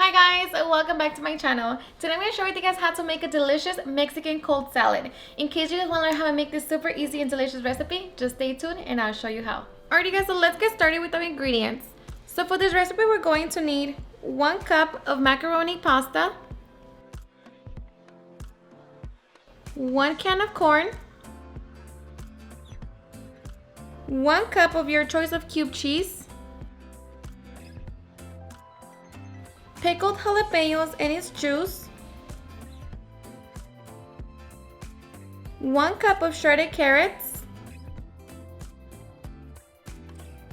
Hi guys, welcome back to my channel. Today I'm going to show you guys how to make a delicious Mexican cold salad. In case you guys want to learn how to make this super easy and delicious recipe, just stay tuned and I'll show you how. Alrighty guys, so let's get started with our ingredients. So for this recipe we're going to need 1 cup of macaroni pasta, 1 can of corn, 1 cup of your choice of cube cheese, pickled jalapeños and its juice, 1 cup of shredded carrots,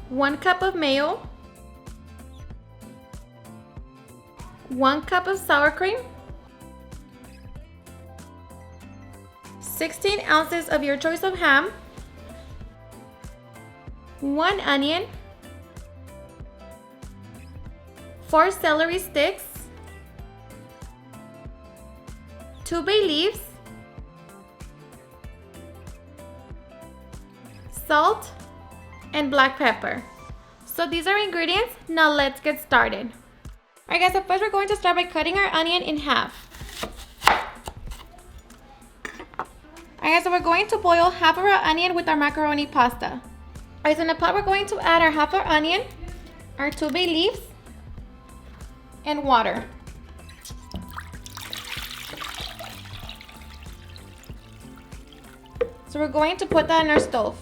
1 cup of mayo, 1 cup of sour cream, 16 ounces of your choice of ham, 1 onion, 4 celery sticks, 2 bay leaves, salt, and black pepper. So these are ingredients. Now let's get started. Alright guys, so first we're going to start by cutting our onion in half. Alright guys, so we're going to boil half of our onion with our macaroni pasta. Alright, so in the pot we're going to add our half our onion, our 2 bay leaves, and water. So we're going to put that on our stove.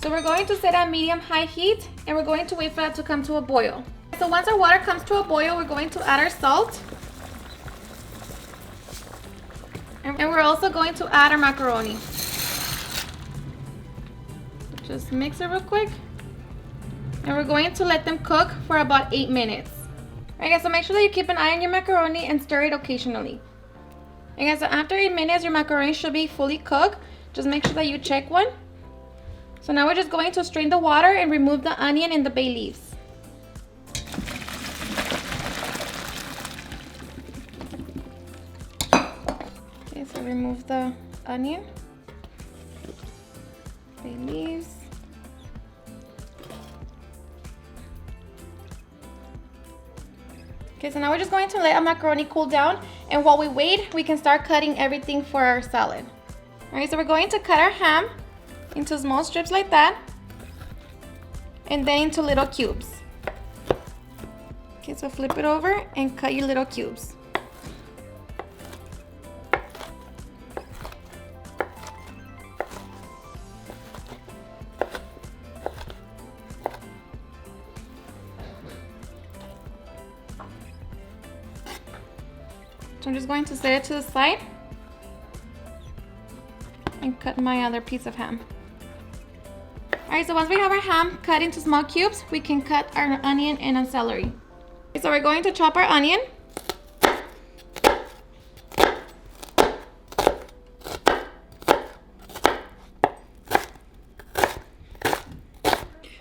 So we're going to set at medium-high heat and we're going to wait for that to come to a boil. So once our water comes to a boil, we're going to add our salt. And we're also going to add our macaroni. Just mix it real quick. And we're going to let them cook for about 8 minutes. Alright guys, so make sure that you keep an eye on your macaroni and stir it occasionally. And guys, so after 8 minutes, your macaroni should be fully cooked. Just make sure that you check one. So now we're just going to strain the water and remove the onion and the bay leaves. Okay, so remove the onion, bay leaves. Okay, so now we're just going to let our macaroni cool down, and while we wait, we can start cutting everything for our salad. Alright, so we're going to cut our ham into small strips like that, and then into little cubes. Okay, so flip it over and cut your little cubes. So I'm just going to set it to the side and cut my other piece of ham. Alright, so once we have our ham cut into small cubes, we can cut our onion and our celery. Okay, so we're going to chop our onion.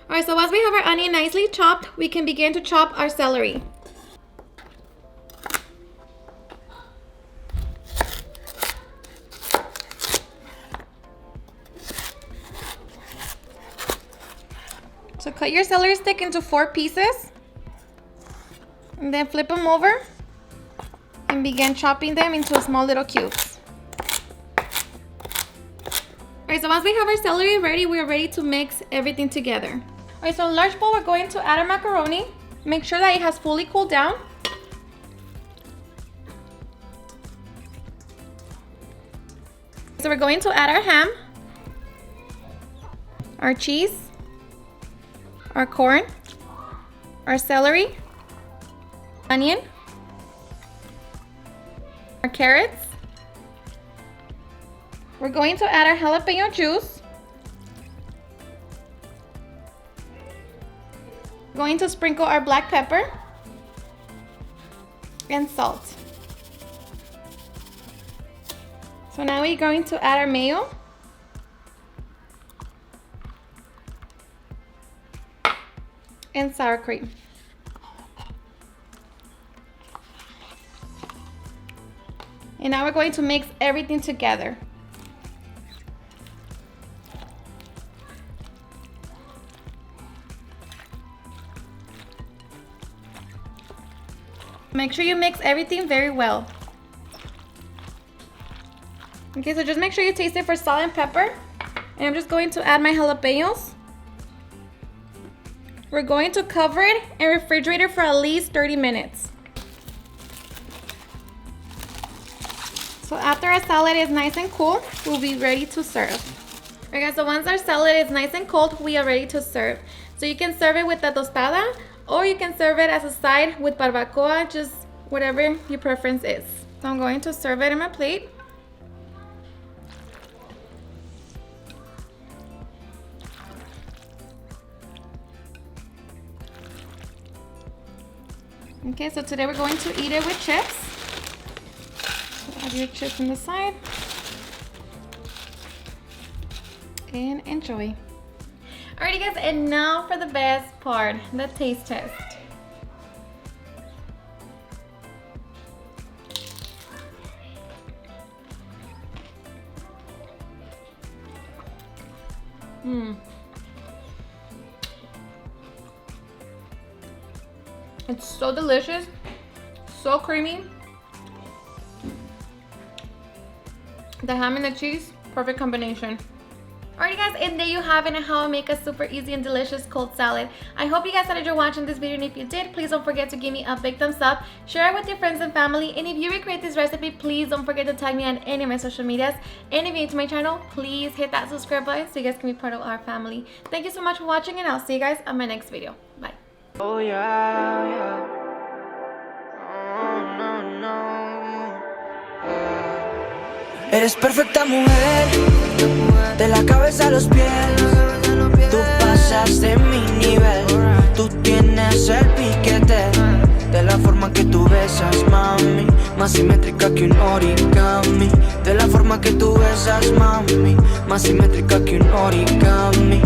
Alright, so once we have our onion nicely chopped, we can begin to chop our celery. So cut your celery stick into 4 pieces and then flip them over and begin chopping them into small little cubes. Alright, so once we have our celery ready, we're ready to mix everything together. Alright, so in a large bowl, we're going to add our macaroni. Make sure that it has fully cooled down. So we're going to add our ham, our cheese, our corn, our celery, onion, our carrots. We're going to add our jalapeno juice. We're going to sprinkle our black pepper and salt. So now we're going to add our mayo. And sour cream. And now we're going to mix everything together. Make sure you mix everything very well. Okay, so just make sure you taste it for salt and pepper. And I'm just going to add my jalapeños. We're going to cover it and refrigerate it for at least 30 minutes. So after our salad is nice and cool, we'll be ready to serve. Alright guys, so once our salad is nice and cold, we are ready to serve. So you can serve it with a tostada, or you can serve it as a side with barbacoa, just whatever your preference is. So I'm going to serve it in my plate. Okay, so today we're going to eat it with chips. So have your chips on the side. And enjoy. Alrighty guys, and now for the best part, the taste test. It's so delicious, so creamy. The ham and the cheese, perfect combination. Alrighty guys, and there you have it, and how I make a super easy and delicious cold salad. I hope you guys enjoyed watching this video, and if you did, please don't forget to give me a big thumbs up, share it with your friends and family, and if you recreate this recipe, please don't forget to tag me on any of my social medias, and if you're new to my channel, please hit that subscribe button so you guys can be part of our family. Thank you so much for watching, and I'll see you guys on my next video. Bye. Oh yeah, yeah. Oh, no, no. Eres perfecta mujer, de la cabeza a los pies. Tú pasas de mi nivel, tú tienes el piquete. De la forma que tú besas, mami, más simétrica que un origami. De la forma que tú besas, mami, más simétrica que un origami.